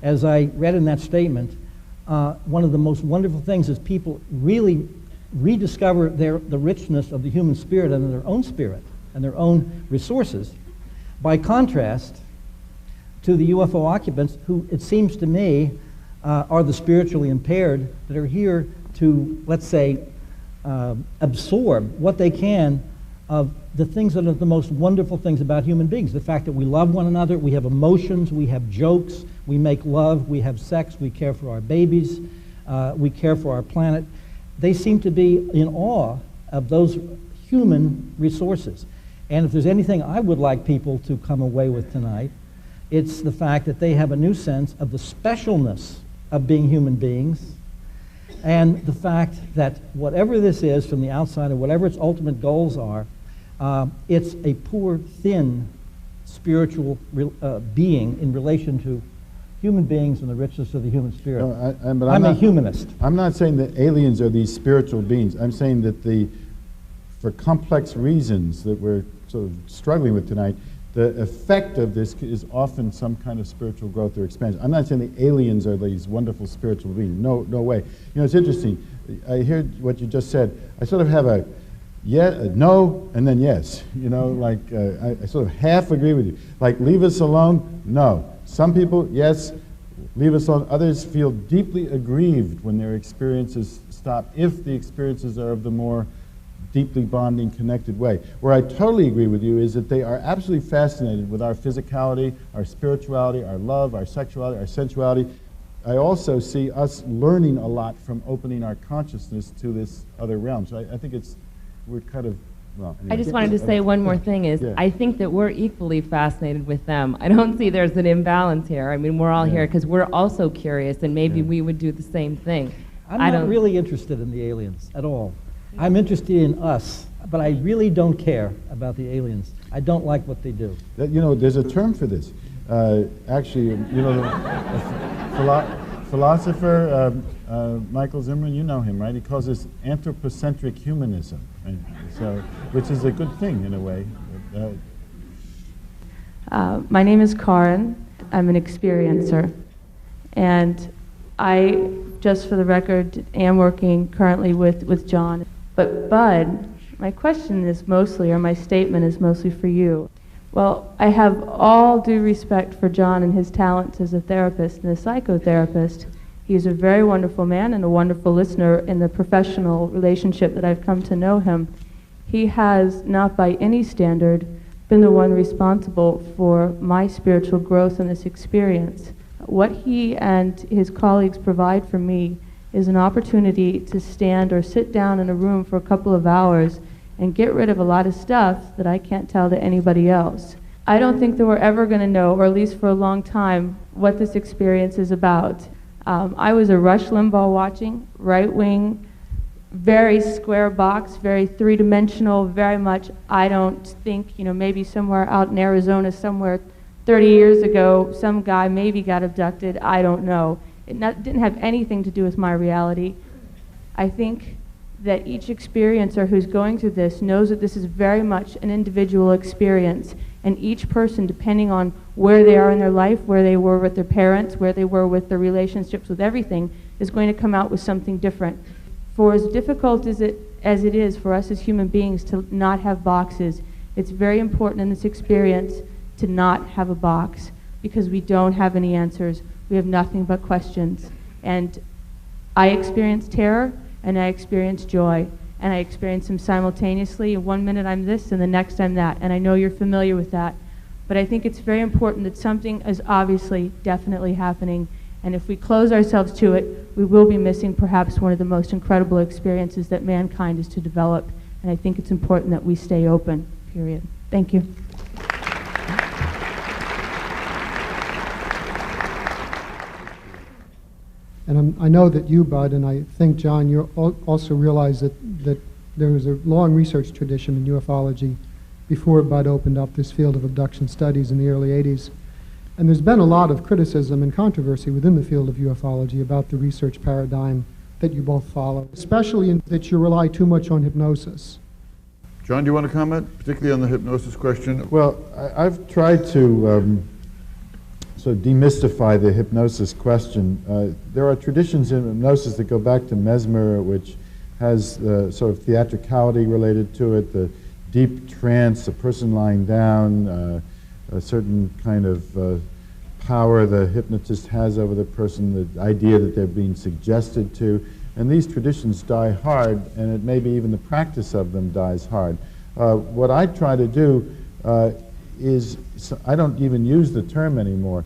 As I read in that statement, one of the most wonderful things is people really rediscover the richness of the human spirit and their own spirit and their own resources, by contrast to the UFO occupants who, it seems to me, are the spiritually impaired that are here to, let's say, absorb what they can of the things that are the most wonderful things about human beings. The fact that we love one another, we have emotions, we have jokes, we make love, we have sex, we care for our babies, we care for our planet. They seem to be in awe of those human resources. And if there's anything I would like people to come away with tonight, it's the fact that they have a new sense of the specialness of being human beings, and the fact that whatever this is from the outside, or whatever its ultimate goals are, it's a poor, thin, spiritual being in relation to human beings and the richness of the human spirit. No, I'm a humanist. I'm not saying that aliens are these spiritual beings. I'm saying that for complex reasons that we're sort of struggling with tonight, the effect of this is often some kind of spiritual growth or expansion. I'm not saying the aliens are these wonderful spiritual beings. No way. You know, it's interesting. I hear what you just said. I sort of have a no, and then yes. You know, like I sort of half agree with you. Like, leave us alone? No. Some people, yes, leave us alone. Others feel deeply aggrieved when their experiences stop, if the experiences are of the more deeply bonding, connected way. Where I totally agree with you is that they are absolutely fascinated with our physicality, our spirituality, our love, our sexuality, our sensuality. I also see us learning a lot from opening our consciousness to this other realm. So I think we're kind of, well, anyway. I just wanted to say one more thing is, I think that we're equally fascinated with them. I don't see there's an imbalance here. I mean, we're all here because we're also curious, and maybe we would do the same thing. I'm not really interested in the aliens at all. I'm interested in us, but I really don't care about the aliens. I don't like what they do. You know, there's a term for this. Actually, you know, the philosopher Michael Zimmerman, you know him, right? He calls this anthropocentric humanism, right? So, which is a good thing in a way. My name is Karin. I'm an experiencer. And I, just for the record, am working currently with John. But Bud, my question is mostly, or my statement is mostly for you. Well, I have all due respect for John and his talents as a therapist and a psychotherapist, He's a very wonderful man and a wonderful listener in the professional relationship that I've come to know him. He has, not by any standard, been the one responsible for my spiritual growth in this experience. What he and his colleagues provide for me is an opportunity to stand or sit down in a room for a couple of hours and get rid of a lot of stuff that I can't tell to anybody else. I don't think that we're ever going to know, or at least for a long time, what this experience is about. I was a Rush Limbaugh watching, right-wing, very square box, very three-dimensional, very much, I don't think, maybe somewhere out in Arizona, somewhere 30 years ago, some guy maybe got abducted, I don't know. It didn't have anything to do with my reality. I think that each experiencer who's going through this knows that this is very much an individual experience, and each person, depending on where they are in their life, where they were with their parents, where they were with their relationships with everything, is going to come out with something different. For as difficult as it is for us as human beings to not have boxes, it's very important in this experience to not have a box, because we don't have any answers. We have nothing but questions. And I experience terror, and I experience joy, and I experience them simultaneously. And 1 minute I'm this, and the next I'm that. And I know you're familiar with that. But I think it's very important that something is obviously, definitely happening. And if we close ourselves to it, we will be missing perhaps one of the most incredible experiences that mankind is to develop. And I think it's important that we stay open, period. Thank you. And I know that you, Bud, and I think, John, you also realize that there was a long research tradition in ufology before Bud opened up this field of abduction studies in the early 80s. And there's been a lot of criticism and controversy within the field of ufology about the research paradigm that you both follow, especially in that you rely too much on hypnosis. John, do you want to comment, particularly on the hypnosis question? Well, I've tried to sort of demystify the hypnosis question. There are traditions in hypnosis that go back to Mesmer, which has sort of theatricality related to it, the deep trance, a person lying down, a certain kind of power the hypnotist has over the person, the idea that they're being suggested to. And these traditions die hard, and it maybe even the practice of them dies hard. What I try to do is, I don't even use the term anymore.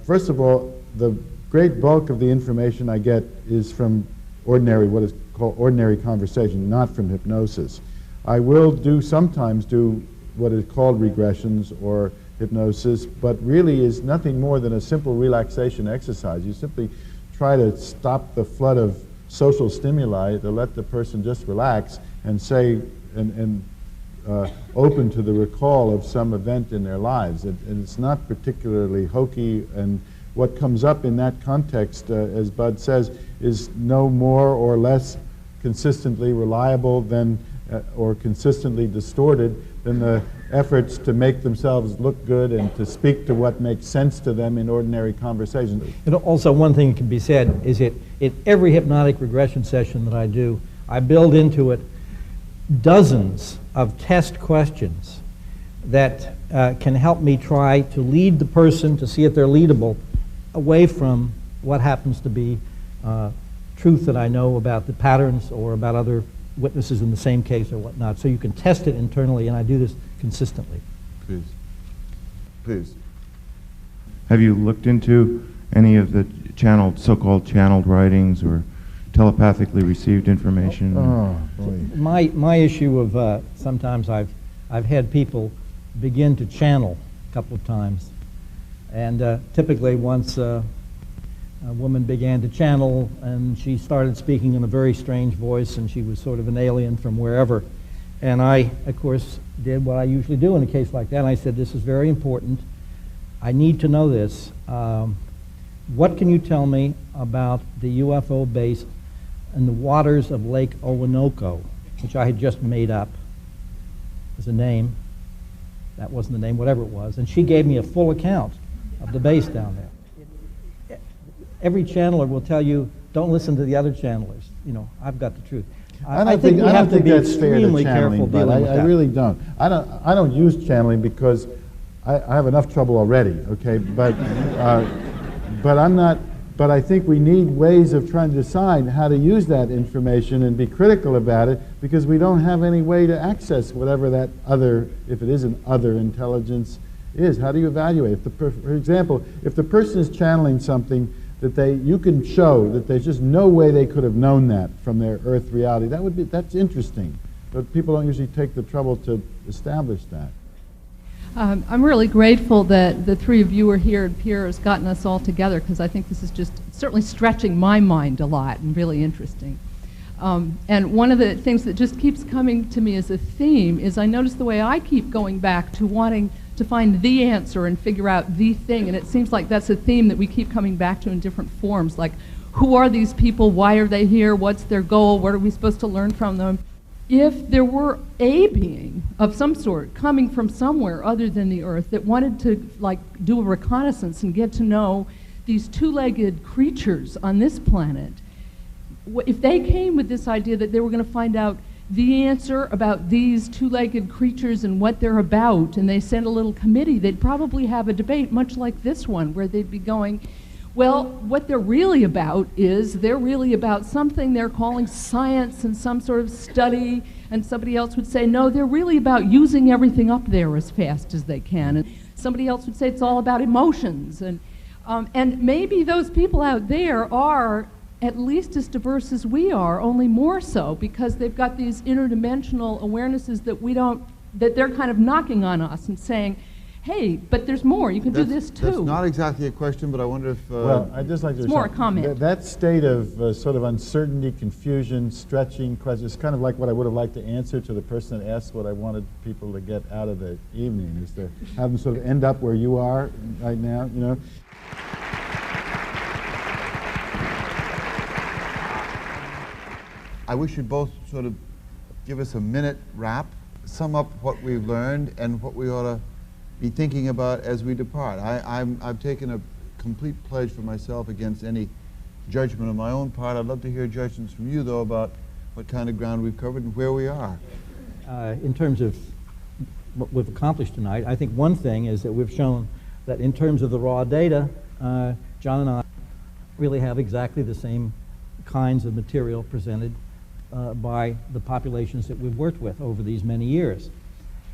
First of all, the great bulk of the information I get is from ordinary, what is called ordinary conversation, not from hypnosis. I will sometimes do what is called regressions or hypnosis, but really is nothing more than a simple relaxation exercise. You simply try to stop the flood of social stimuli to let the person just relax and say, and open to the recall of some event in their lives. And it's not particularly hokey, and what comes up in that context, as Bud says, is no more or less consistently reliable than, or consistently distorted than the efforts to make themselves look good and to speak to what makes sense to them in ordinary conversations. And also, one thing that can be said is in every hypnotic regression session that I do, I build into it dozens of test questions that can help me try to lead the person, to see if they're leadable, away from what happens to be truth that I know about the patterns or about other witnesses in the same case or whatnot. So you can test it internally, and I do this consistently. Please. Please. Have you looked into any of the so-called channeled writings or telepathically received information? Oh, boy. My issue of sometimes I've had people begin to channel a couple of times, and typically once a woman began to channel, and she started speaking in a very strange voice, and she was sort of an alien from wherever. And I, of course, did what I usually do in a case like that, and I said, this is very important. I need to know this. What can you tell me about the UFO base in the waters of Lake Oronoko, which I had just made up as a name? That wasn't the name, whatever it was. And she gave me a full account of the base down there. Every channeler will tell you, don't listen to the other channelers. You know, I've got the truth. I think we have to be extremely careful dealing with that. I really don't. I don't use channeling because I have enough trouble already, okay? But I'm not But I think we need ways of trying to decide how to use that information and be critical about it, because we don't have any way to access whatever that other, if it is an other intelligence, is. How do you evaluate? For example, if the person is channeling something that you can show that there's just no way they could have known that from their Earth reality, that's interesting. But people don't usually take the trouble to establish that. I'm really grateful that the three of you are here and Pierre has gotten us all together, because I think this is just certainly stretching my mind a lot and really interesting. And one of the things that just keeps coming to me as a theme is I notice the way I keep going back to wanting to find the answer and figure out the thing, and it seems like that's a theme that we keep coming back to in different forms, like who are these people, why are they here, what's their goal, what are we supposed to learn from them? If there were a being of some sort coming from somewhere other than the Earth that wanted to do a reconnaissance and get to know these two-legged creatures on this planet, if they came with this idea that they were going to find out the answer about these two-legged creatures and what they're about, and they sent a little committee, they'd probably have a debate much like this one, where they'd be going, well, what they're really about is they're really about something they're calling science and some sort of study, and somebody else would say, no, they're really about using everything up there as fast as they can, and somebody else would say it's all about emotions, and maybe those people out there are at least as diverse as we are, only more so, because they've got these interdimensional awarenesses that they're kind of knocking on us and saying, hey, but there's more. You can do this too. That's not exactly a question, but I wonder if... well, I'd just like to... It's more a comment. That state of sort of uncertainty, confusion, stretching questions is kind of like what I would have liked to answer to the person that asked what I wanted people to get out of the evening, is to have them sort of end up where you are right now, you know. I wish you'd both sort of give us a minute wrap, sum up what we've learned and what we ought to be thinking about as we depart. I've taken a complete pledge for myself against any judgment on my own part. I'd love to hear judgments from you, though, about what kind of ground we've covered and where we are. In terms of what we've accomplished tonight, I think one thing is that we've shown that in terms of the raw data, John and I really have exactly the same kinds of material presented by the populations that we've worked with over these many years.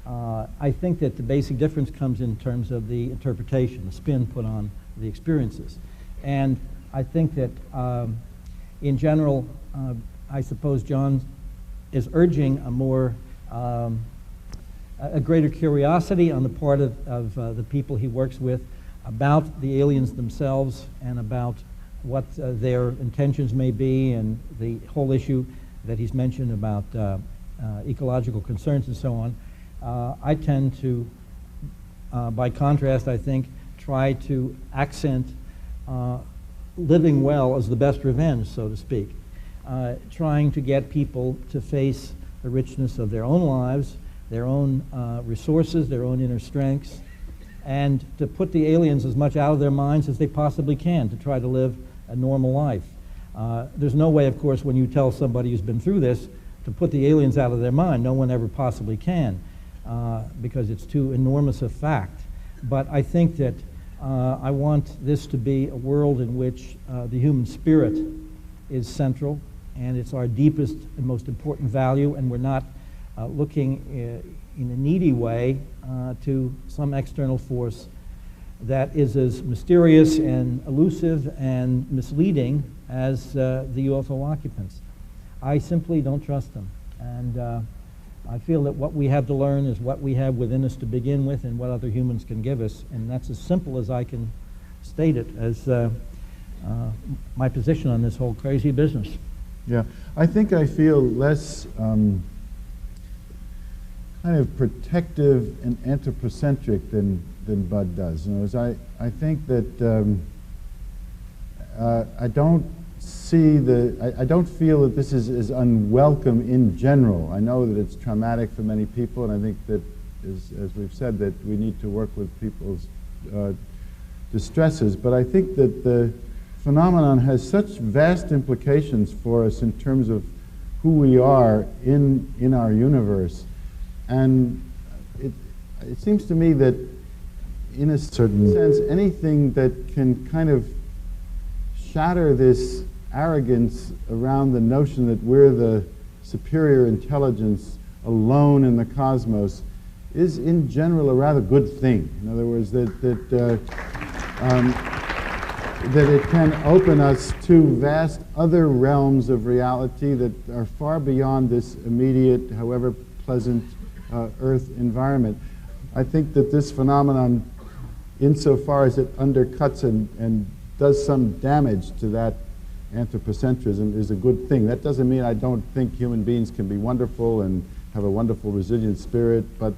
I think that the basic difference comes in terms of the interpretation, the spin put on the experiences. And I think that in general, I suppose John is urging a greater curiosity on the part of the people he works with about the aliens themselves and about what their intentions may be, and the whole issue that he's mentioned about ecological concerns and so on. I tend to, by contrast, I think, try to accent living well as the best revenge, so to speak, trying to get people to face the richness of their own lives, their own resources, their own inner strengths, and to put the aliens as much out of their minds as they possibly can to try to live a normal life. There's no way, of course, when you tell somebody who's been through this to put the aliens out of their mind. No one ever possibly can, because it's too enormous a fact. But I think that I want this to be a world in which the human spirit is central, and it's our deepest and most important value, and we're not looking in a needy way to some external force that is as mysterious and elusive and misleading as the UFO occupants. I simply don't trust them. And I feel that what we have to learn is what we have within us to begin with and what other humans can give us. And that's as simple as I can state it as my position on this whole crazy business. Yeah, I think I feel less kind of protective and anthropocentric than Budd does. You know, I think that I don't feel that this is unwelcome in general. I know that it's traumatic for many people, and I think that, as we've said, that we need to work with people's distresses. But I think that the phenomenon has such vast implications for us in terms of who we are in our universe. And it seems to me that in a certain sense, anything that can kind of shatter this arrogance around the notion that we're the superior intelligence alone in the cosmos is in general a rather good thing. In other words, that it can open us to vast other realms of reality that are far beyond this immediate, however pleasant, Earth environment. I think that this phenomenon, insofar as it undercuts and does some damage to that anthropocentrism, is a good thing. That doesn't mean I don't think human beings can be wonderful and have a wonderful, resilient spirit, but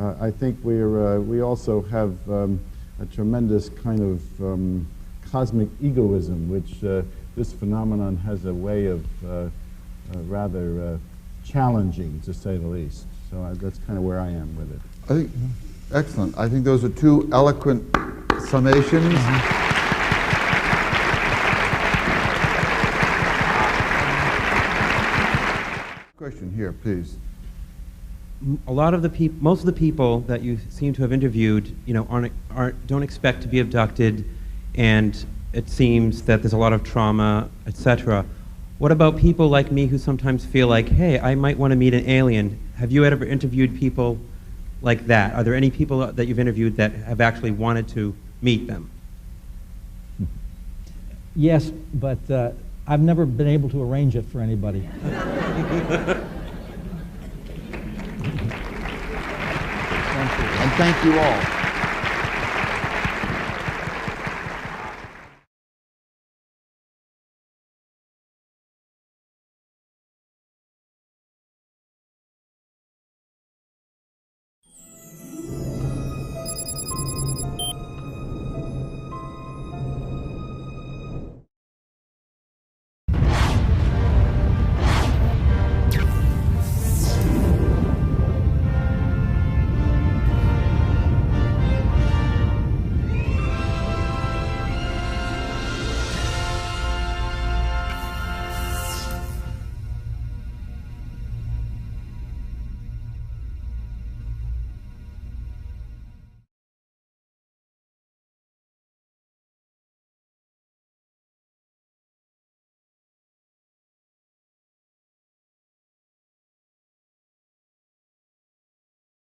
I think we also have a tremendous kind of cosmic egoism, which this phenomenon has a way of rather challenging, to say the least. So that's kind of where I am with it. I think, excellent. I think those are two eloquent summations. Question here, please. A lot of the people, most of the people that you seem to have interviewed, you know, don't expect to be abducted, and it seems that there's a lot of trauma, etc. What about people like me who sometimes feel like, hey, I might want to meet an alien? Have you ever interviewed people like that? Are there any people that you've interviewed that have actually wanted to meet them? Yes, but I've never been able to arrange it for anybody. And thank you all.